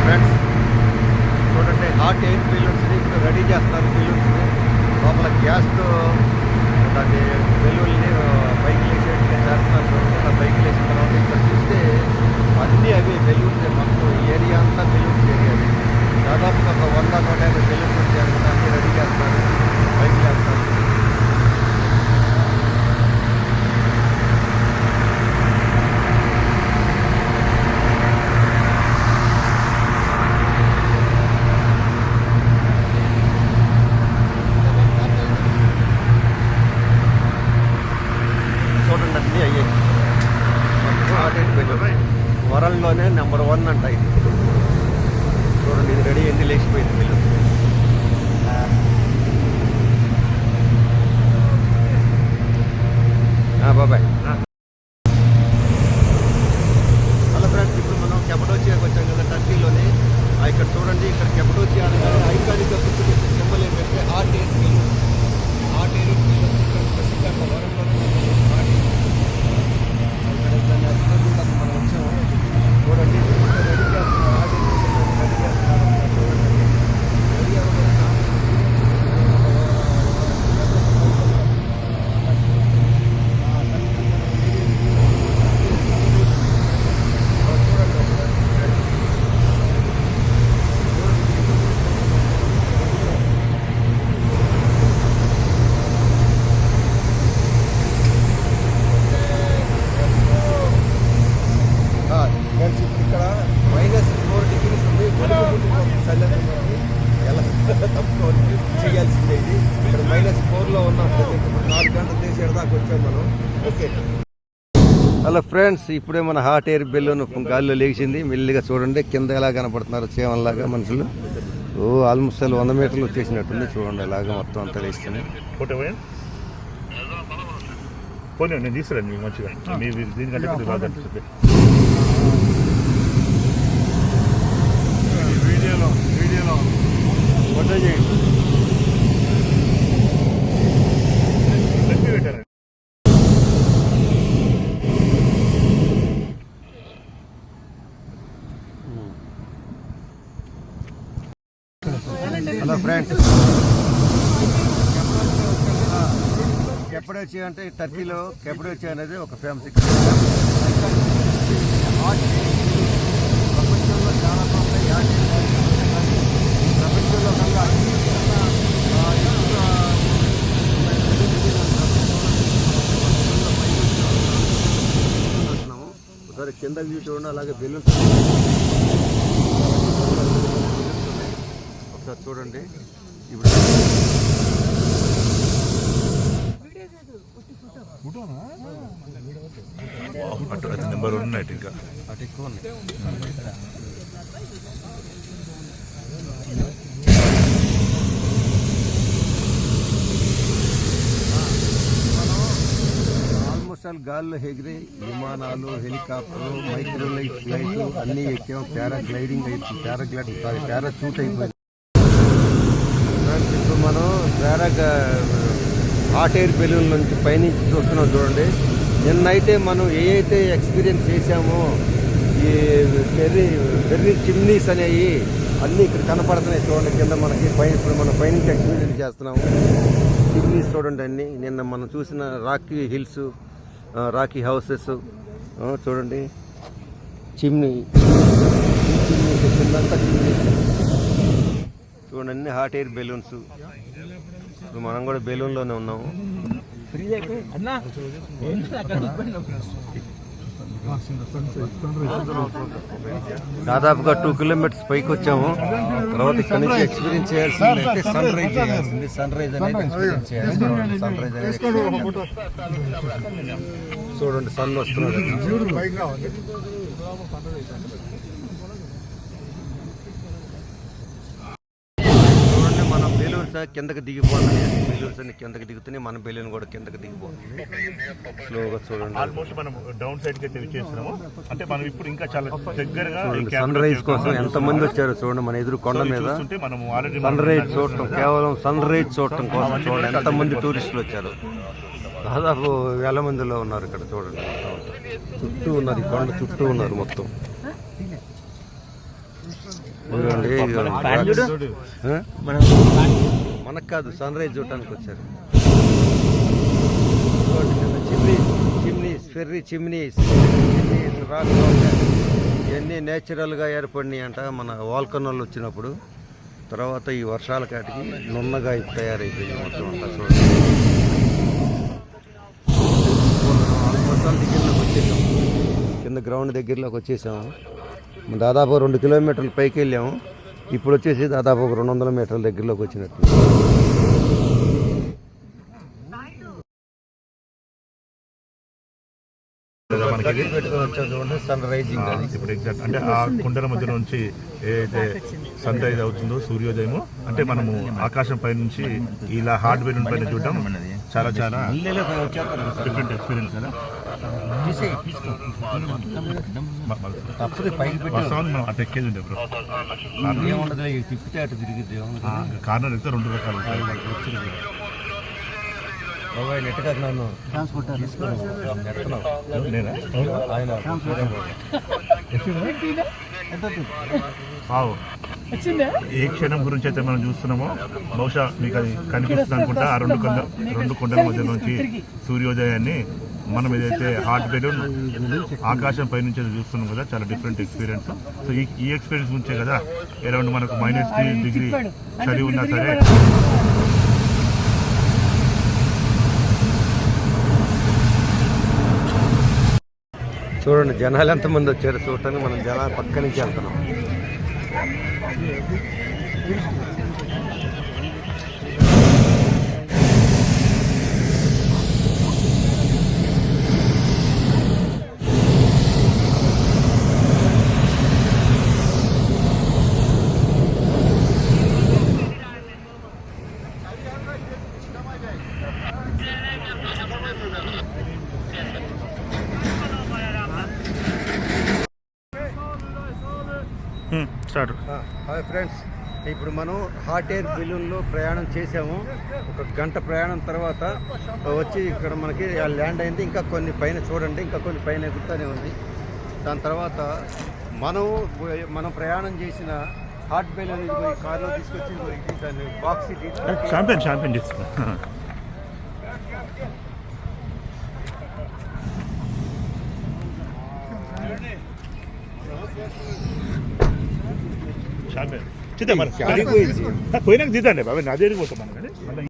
Friends చూడండి, hot air బెలూన్స్ని ఇప్పుడు ready చేస్తున్నారు. బెలూన్స్ని లోపల గ్యాస్తో దాన్ని బెలూన్ని పైకి వేసేట్టుగా చేస్తున్నారు. చూడండి, అలా పైకి వేసిన తర్వాత ఇక్కడ చూస్తే అన్నీ అవి బెలూన్స్, మొత్తం ఏరియా అంతా బెలూన్స్ ఏరియాది. దాదాపుగా ఒక 100-150 బెలూన్స్ ఉంటాయి అనుకుంటే అన్నీ రెడీ చేస్తారు, పైకి వేస్తారు. చూడండి, అన్నీ అయ్యాయి. వరల్డ్లోనే నెంబర్ 1 అంట ఇది. చూడండి, ఇది రెడీ ఎన్ని లేచిపోయింది బిల్లు. బాబాయ్. హలో ఫ్రెండ్స్, ఇప్పుడు మనం కెపడోచియాకి వచ్చాం కదా, టర్కీలోని. ఇక్కడ చూడండి, ఇక్కడ కెపడోచియా అనగానే ఐకానిక్గా గుర్తుకొచ్చే సింబల్ ఏంటంటే hot air balloon. Hot air balloon ఇక్కడ ప్రసిద్ధంగా వరల్డ్లోనే మనం వచ్చాము. చూడండి, రెడీ చేస్తున్నారు. హాట్ ఎయిర్ బెలూన్ రెడీ చేస్తున్నారు. చూడండి, రెడీ అవ్వకుండా ఇక్కడ -4 degrees ఉంది. ఎలా తప్పుకోవాలి, చేయాల్సిందే ఇది. ఇక్కడ -4లో ఉన్నాం. 4 గంటలు తీసేడు దాకా వచ్చాం మనం. ఓకే. హలో ఫ్రెండ్స్, ఇప్పుడే మన హాట్ ఎయిర్ బెలూన్ గాలిలో లేచింది. మెల్లిగా చూడండి, కింద ఎలా కనపడుతున్నారు చేమల్లాగా మనుషులు. ఆల్మోస్ట్ 100 మీటర్లు వచ్చేసినట్టుంది. చూడండి, అలాగా మొత్తం అంతా లేస్తుంది. నేను తీసుకురండి మీకు మంచిగా, మీరు దీనికంటే బాగా అనిపిస్తుంది. వీడియోలో ఫోటో చేయండి. పెట్టారండి. హలో ఫ్రెండ్స్, కెపడోచియా అంటే టర్కీలో కెపడోచియా అనేది ఒక ఫేమస్. ప్రపంచంలో చాలా ప్రపంచంలో కన్నా ఒకసారి కింద వ్యూ చూడండి. అలాగే బెలూన్స్ ఒకసారి చూడండి. ఇప్పుడు నెంబర్ 1 ఇంకా అటు ఎక్కువ ఉన్నాయి. ఆల్మోస్ట్ గాల్లో ఎగిరి విమానాలు, హెలికాప్టర్లు, మైక్రోలైట్ ఫ్లైట్లు అన్నీ ఎక్కాం. పారాగ్లైడింగ్ అయిపోయింది, పారాషూట్ అయిపోయింది. ఇప్పుడు మనం హాట్ ఎయిర్ బెలూన్ నుంచి పైనుంచి చూస్తున్నాం. చూడండి, నిన్నైతే మనం ఏవైతే ఎక్స్పీరియన్స్ చేసామో ఈ వెర్రీ చిమ్నీస్ అనేవి అన్నీ ఇక్కడ కనపడుతున్నాయి. చూడండి, కింద మనకి ఇప్పుడు మనం పైనుంచి ఎక్స్పీరియన్స్ చేస్తున్నాము. చిమ్నీస్ చూడండి, అన్నీ నిన్న మనం చూసిన రాకీ హిల్స్, రాకీ హౌసెస్ చూడండి. చిమ్నీ కిందంతా చిమ్నీస్ చూడండి, అన్ని హాట్ ఎయిర్ బెలూన్స్. ఇప్పుడు మనం కూడా బెలూన్లోనే ఉన్నాము. దాదాపుగా 2 కిలోమీటర్స్ పైకి వచ్చాము. తర్వాత ఇక్కడ నుంచి ఎక్స్పీరియన్స్ చేయాల్సింది అంటే సన్ రైజ్ చేయాల్సింది. సన్ రైజ్ అనేది ఎక్స్పీరియన్స్ చేయాలి. సన్ రైజ్ అనేది చూడండి, సన్ వస్తున్నది. చూడండి, మన బెలూన్స్ కిందకి దిగిపోతుంది. బెలూన్స్ అన్ని కిందకి దిగుతున్నాయి, మన బెలూన్ కూడా కిందకి దిగిపోతుంది. స్లోగా చూడండి. ఆల్మోస్ట్ మనం డౌన్ సైడ్ కి అయితే వచ్చేస్తున్నాము. అంటే మనం ఇప్పుడు ఇంకా చాలా దగ్గరగా సన్ రైజ్ కోసం ఎంత మంది వచ్చారు చూడండి. మన ఎదురు కొండ మీద సన్ రైజ్ చూడటం, కేవలం సన్ రైజ్ చూడటం కోసం చూడండి ఎంత మంది టూరిస్టులు వచ్చారు. దాదాపు 1000 మందిలో ఉన్నారు ఇక్కడ చూడండి. చుట్టూ ఉన్నారు, ఈ కొండ చుట్టూ ఉన్నారు మొత్తం. ఇదిగోండి, చూడు. ఆ? మనం మనకు కాదు, సన్ రైజ్ చూడటానికి వచ్చారు. Chimneys, ferry chimneys, rock mountain ఇవన్నీ నేచురల్గా ఏర్పడినాయి అంట మన వాల్కనోళ్ళు వచ్చినప్పుడు. తర్వాత ఈ వర్షాల కాటికి నున్నగా తయారైపోయింది మొత్తం అంతా. చూడండి, దగ్గరలోకి వచ్చేసాము, కింద గ్రౌండ్ దగ్గరలోకి వచ్చేసాము. దాదాపు 2 కిలోమీటర్లు పైకి వెళ్ళాము. ఇప్పుడు వచ్చేసి దాదాపు ఒక 200 మీటర్ల దగ్గరలోకి వచ్చినట్టు. మనకి పెట్టుకొని వచ్చాం చూడండి, సన్ రైజింగ్ అది. ఇప్పుడు ఎగ్జాక్ట్ అంటే ఆ కుండల మధ్య నుంచి ఏదైతే సన్ రైజ్ అవుతుందో సూర్యోదయము, అంటే మనము ఆకాశం పై నుంచి ఇలా హార్డ్ వేర్ పైన చూడడం చాలా చాలా డిఫరెంట్ ఎక్స్పీరియన్స్ కదా. తప్పదు, పైకి వస్తామని మనం అటు ఎక్కేది ఉండే బ్రో. ఏముండదు, తిప్పితే అటు తిరిగిద్ది. కార్నర్ అయితే 2 రకాలు ఉంటాయి. నెట్గా నన్ను నేనా? ఆయన వావ్. ఏ క్షణం గురించి అయితే మనం చూస్తున్నామో బహుశా మీకు అది కనిపిస్తుంది అనుకుంటా. ఆ రెండు కొండల మధ్య నుంచి సూర్యోదయాన్ని మనం ఏదైతే హార్ట్ బెలూన్ ఆకాశం పై నుంచి చూస్తున్నాం కదా, చాలా డిఫరెంట్ ఎక్స్పీరియన్స్. సో ఈ ఎక్స్పీరియన్స్ నుంచే కదా అరౌండ్ మనకు -3 డిగ్రీ చలి ఉన్నా సరే చూడండి జనాలు ఎంతమంది వచ్చారు చూడటానికి. మనం జనాలు పక్క నుంచి వెళ్తున్నాం. స్టార్ట్. హాయ్ ఫ్రెండ్స్, ఇప్పుడు మనం హాట్ ఎయిర్ బెలూన్లో ప్రయాణం చేసాము. 1 గంట ప్రయాణం తర్వాత వచ్చి ఇక్కడ మనకి ల్యాండ్ అయింది. ఇంకా కొన్ని పైన చూడండి, ఇంకా కొన్ని పైన ఎగురుతూనే ఉంది. దాని తర్వాత మనం ప్రయాణం చేసిన హాట్ బెలూన్ కార్లో తీసుకొచ్చి దాన్ని బాక్స్ ఛాంపియన్ చేస్తున్నా. ఛాంపియన్ చిత్తా మరి పోయినాక తీద్దండి బాబా, నా దగ్గరికి పోతాం మనం కానీ.